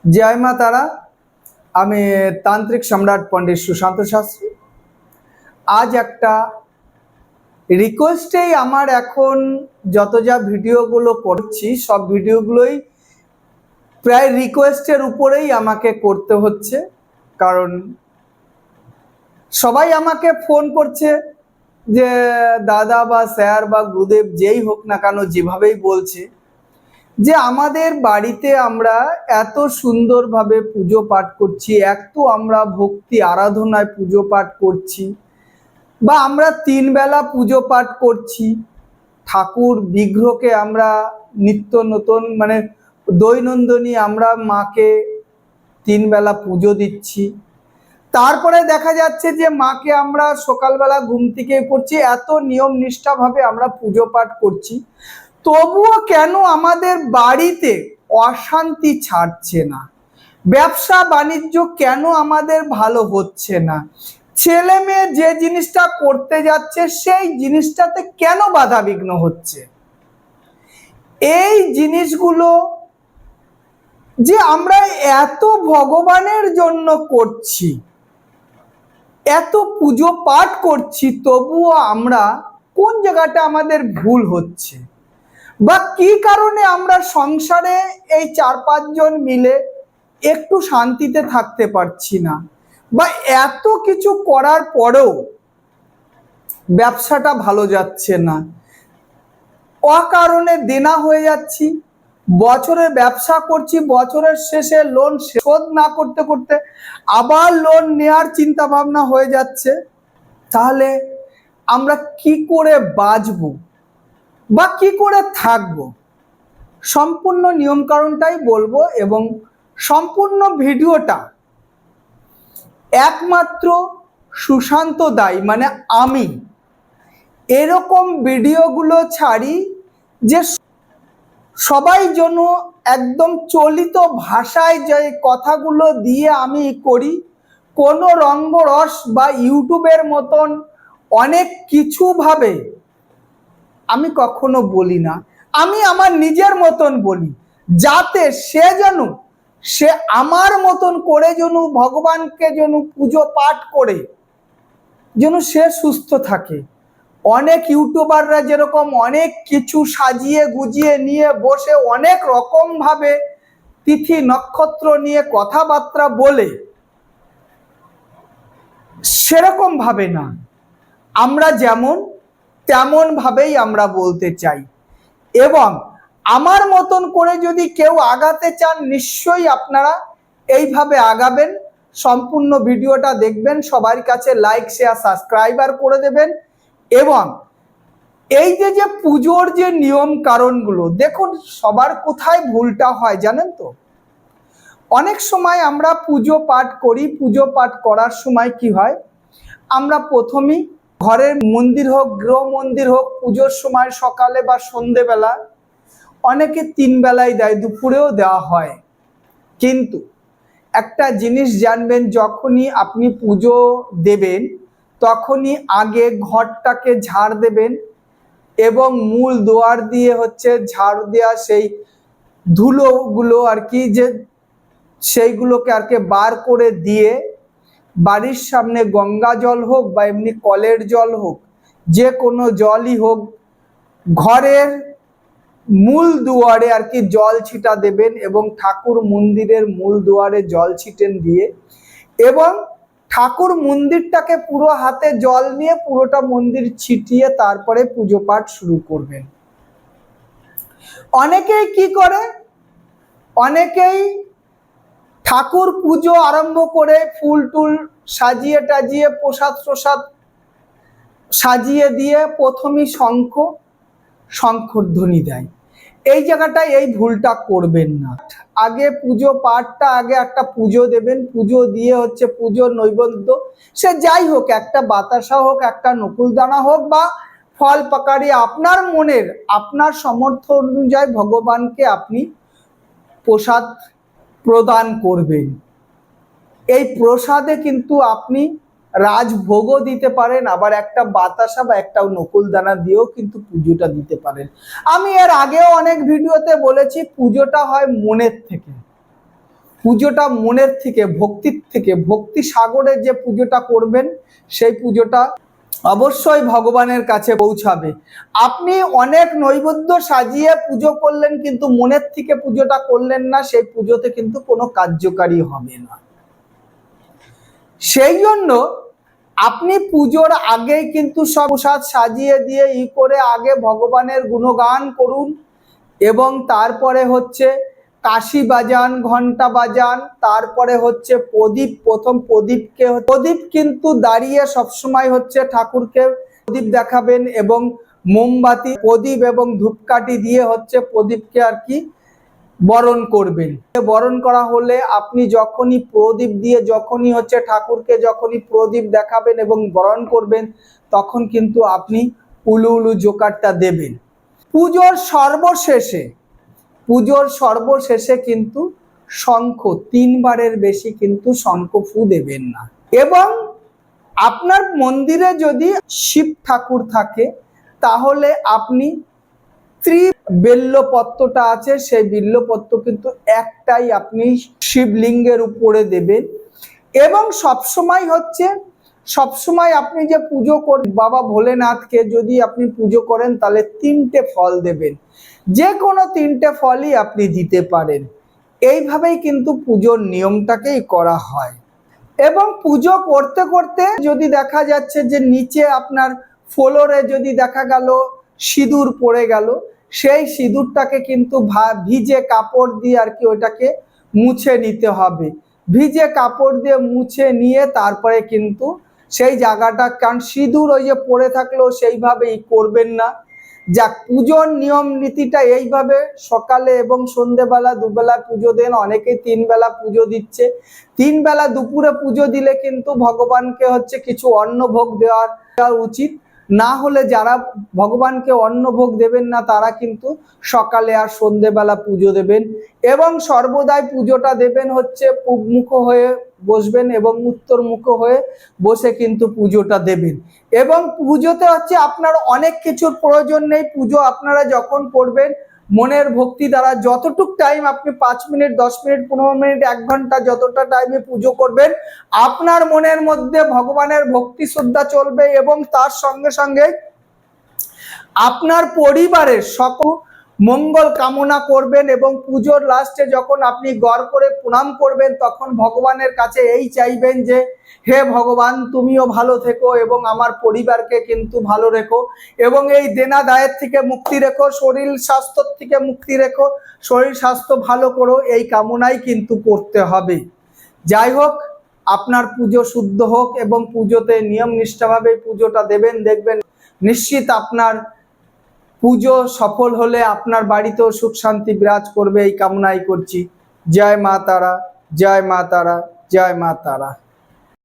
जय मा तारा। আমি তান্ত্রিক সম্রাট পণ্ডিত সুশান্ত শাস্ত্রী। আজ একটা রিকোয়েস্টেই আমার এখন যত যা ভিডিওগুলো করছি সব ভিডিওগুলোই প্রায় রিকোয়েস্টের উপরেই আমাকে করতে হচ্ছে, কারণ সবাই আমাকে ফোন করছে যে দাদা বা স্যার বা গুরুদেব যেই হোক না কেন যেভাবেই বলছে যে আমাদের বাড়িতে আমরা এত সুন্দরভাবে পুজো পাঠ করছি, এত আমরা ভক্তি আরাধনায় পুজো পাঠ করছি, বা আমরা 3 বেলা পুজো পাঠ করছি, ঠাকুর বিগ্রহকে আমরা নিত্য নতুন মানে দৈনন্দিনী আমরা মাকে 3 বেলা পুজো দিচ্ছি। তারপরে দেখা যাচ্ছে যে মাকে আমরা সকালবেলা ঘুম থেকে করছি, এত নিয়ম নিষ্ঠাভাবে আমরা পুজো পাঠ করছি, তবুও কেন আমাদের বাড়িতে অশান্তি ছাড়ছে না? ব্যবসা বাণিজ্য কেন আমাদের ভালো হচ্ছে না? ছেলে মেয়ে যে জিনিসটা করতে যাচ্ছে সেই জিনিসটাতে কেন বাধা বিঘ্ন হচ্ছে? এই জিনিসগুলো যে আমরা এত ভগবানের জন্য করছি, এত পুজো পাঠ করছি, তবুও আমরা কোন জায়গাটা আমাদের ভুল হচ্ছে, বা কি কারণে আমরা সংসারে এই 4-5 জন মিলে একটু শান্তিতে থাকতে পারছি না, বা এত কিছু করার পরেও ব্যবসাটা ভালো যাচ্ছে না, অকারণে দেনা হয়ে যাচ্ছি, বছরে ব্যবসা করছি, বছরের শেষে লোন শোধ না করতে করতে আবার লোন নেওয়ার চিন্তা ভাবনা হয়ে যাচ্ছে। তাহলে আমরা কি করে বাঁচবো বা কি করে থাকবো? সম্পূর্ণ নিয়মকানুনটাই বলবো, এবং সম্পূর্ণ ভিডিওটা একমাত্র সুশান্ত দাই মানে আমি এরকম ভিডিওগুলো ছাড়ি যে সবাই যেন একদম চলিত ভাষায় যে কথাগুলো দিয়ে আমি করি, কোনো রঙ্গরস বা ইউটিউবের মতন অনেক কিছু ভাবে আমি কখনো বলি না। আমি আমার নিজের মতন বলি, যাতে সে আমার মতন করে যেন ভগবানকে যেন পুজো পাঠ করে যেন সে সুস্থ থাকে। অনেক ইউটিউবাররা যেরকম অনেক কিছু সাজিয়ে গুজিয়ে নিয়ে বসে অনেক রকম ভাবে তিথি নক্ষত্র নিয়ে কথাবার্তা বলে, সেরকম ভাবে না, আমরা যেমন তেমন ভাবেই আমরা বলতে চাই। এবং আমার মতন করে যদি কেউ আগাতে চান, নিশ্চয়ই আপনারা এইভাবে আগাবেন। সম্পূর্ণ ভিডিওটা দেখবেন, সবার কাছে লাইক শেয়ার সাবস্ক্রাইবার করে দেবেন। এবং এই যে পুজোর যে নিয়ম কারণগুলো দেখুন, সবার কোথায় ভুলটা হয় জানেন তো? অনেক সময় আমরা পুজো পাঠ করি, পুজো পাঠ করার সময় কি হয়, আমরা প্রথমেই ঘরের মন্দির হোক গৃহ মন্দির হোক পুজোর সময় সকালে বা সন্ধেবেলা অনেকে 3 বেলায় দেয়, দুপুরেও দেওয়া হয়। কিন্তু একটা জিনিস জানবেন, যখনই আপনি পুজো দেবেন তখনই আগে ঘরটাকে ঝাড় দেবেন, এবং মূল দুয়ার দিয়ে ঝাড়ু দেওয়া সেই ধুলোগুলো আর কি, যে সেইগুলোকে আর কি বার করে দিয়ে বাড়ির সামনে গঙ্গা জল হোক বা এমনি কলের জল হোক, যে কোনো জলই হোক, ঘরের মূল দুয়ারে আর কি জল ছিটা দেবেন, এবং ঠাকুর মন্দিরের মূল দুয়ারে জল ছিটেন দিয়ে, এবং ঠাকুর মন্দিরটাকে পুরো হাতে জল নিয়ে পুরোটা মন্দির ছিটিয়ে তারপরে পুজো পাঠ শুরু করবেন। অনেকেই কি করে, অনেকেই ঠাকুর পুজো আরম্ভ করে ফুল টুল সাজিয়ে টাজিয়ে প্রসাদ সাজিয়ে দিয়ে প্রথমেই শঙ্খধ্বনি দেয়। এই জায়গাটায় এই ভুলটা করবেন না। আগে পুজো পাঠটা আগে একটা পুজো দেবেন, পুজো দিয়ে পুজোর নৈবেদ্য সে যাই হোক, একটা বাতাসা হোক, একটা নকুলদানা হোক বা ফল পাকারি, আপনার মনের আপনার সামর্থ্য অনুযায়ী ভগবানকে আপনি প্রসাদ প্রদান করবেন। এই প্রসাদে কিন্তু আপনি রাজভোগও দিতে পারেন, আবার একটা বাতাসা বা একটা নকুলদানা দিয়েও কিন্তু পুজোটা দিতে পারেন। আমি এর আগেও অনেক ভিডিওতে বলেছি, পুজোটা হয় মনের থেকে। পুজোটা মনের থেকে, ভক্তির থেকে, ভক্তি সাগরে যে পুজোটা করবেন সেই পুজোটা অবশ্যই ভগবানের কাছে পৌঁছাবে। আপনি অনেক নৈবেদ্য সাজিয়ে পুজো করলেন কিন্তু মনের থেকে পুজোটা করলেন না, সেই পুজোতে কিন্তু কোনো কার্যকারী হবে না। সেই জন্য আপনি পুজোর আগেই কিন্তু সব প্রসাদ সাজিয়ে দিয়ে করে আগে ভগবানের গুণগান করুন এবং তারপরে হচ্ছে কাশি বাজান, ঘন্টা বাজান, তারপরে হচ্ছে প্রদীপ, প্রথম প্রদীপ কিন্তু দাঁড়িয়ে সবসময় হচ্ছে ঠাকুরকে প্রদীপ দেখাবেন এবং মোমবাতি, প্রদীপ এবং ধূপকাঠি দিয়ে হচ্ছে প্রদীপকে আর কি বরণ করবেন। বরণ করা হলে আপনি যখনই প্রদীপ দিয়ে যখনই হচ্ছে ঠাকুরকে যখনই প্রদীপ দেখাবেন এবং বরণ করবেন তখন কিন্তু আপনি উলু উলু জোকারটা দেবেন। পুজোর সর্বশেষে কিন্তু শঙ্খ 3 বারের বেশি কিন্তু শঙ্খ ফু দেবেন না। এবং আপনার মন্দিরে যদি শিব ঠাকুর থাকে তাহলে আপনি বেল্লপত্রটা আছে সেই বেল্লপত্র কিন্তু একটাই আপনি শিবলিঙ্গের উপরে দেবেন। এবং সবসময় আপনি যে পুজো করেন বাবা ভোলেনাথকে যদি আপনি পুজো করেন তাহলে 3টে ফল দেবেন, যে কোনো 3টে ফলই আপনি দিতে পারেন। এইভাবেই কিন্তু পুজোর নিয়মটাকেই করা হয়। এবং পুজো করতে করতে যদি দেখা যাচ্ছে যে নিচে আপনার ফ্লোরে যদি দেখা গেল সিঁদুর পড়ে গেল, সেই সিঁদুরটাকে কিন্তু ভিজে কাপড় দিয়ে আর কি ওইটাকে মুছে নিতে হবে। ভিজে কাপড় দিয়ে মুছে নিয়ে তারপরে কিন্তু সেই জায়গাটা, কারণ সিঁদুর ওই যে পড়ে থাকলেও সেইভাবেই করবেন না। যাক, পুজোর নিয়ম নীতিটা এইভাবে। সকালে এবং সন্ধেবেলা দুবেলা পুজো দেন, অনেকেই 3 বেলা পুজো দিচ্ছে। 3 বেলা দুপুরে পুজো দিলে কিন্তু ভগবানকে হচ্ছে কিছু অন্ন ভোগ দেওয়া উচিত। না হলে যারা ভগবানকে অন্ন ভোগ দেবেন না তারা কিন্তু সকালে আর সন্ধেবেলা পুজো দেবেন। এবং সর্বদাই পুজোটা দেবেন হচ্ছে পূবমুখ হয়ে বসবেন এবং উত্তরমুখ হয়ে বসে কিন্তু পুজোটা দেবেন। এবং পুজোতে হচ্ছে আপনার অনেক কিছুর প্রয়োজন নেই। পুজো আপনারা যখন করবেন মনের ভক্তি দ্বারা যতটুক টাইম আপনি 5 মিনিট, 10 মিনিট, 15 মিনিট, 1 ঘন্টা যতটা টাইমে পুজো করবেন আপনার মনের মধ্যে ভগবানের ভক্তি শ্রদ্ধা চলবে এবং তার সঙ্গে সঙ্গে আপনার পরিবারের সকল মঙ্গল কামনা করবেন। এবং পুজোর লাস্টে যখন আপনি গড় করে প্রণাম করবেন তখন ভগবানের কাছে এই চাইবেন যে হে ভগবান তুমিও ভালো থেকো এবং আমার পরিবারকে কিন্তু ভালো রেখো এবং এই দেনা দায়ের থেকে মুক্তি রেখো, শরীর স্বাস্থ্য থেকে মুক্তি রেখো, শরীর স্বাস্থ্য ভালো করো, এই কামনাই কিন্তু করতে হবে। যাই হোক, আপনার পুজো শুদ্ধ হোক এবং পুজোতে নিয়ম নিষ্ঠাভাবে পুজোটা দেবেন, দেখবেন নিশ্চিত আপনার পুজো সফল হলে আপনার বাড়িতেও সুখ শান্তি বিরাজ করবে, এই কামনাই করছি। জয় মা তারা, জয় মা তারা, জয় মা তারা।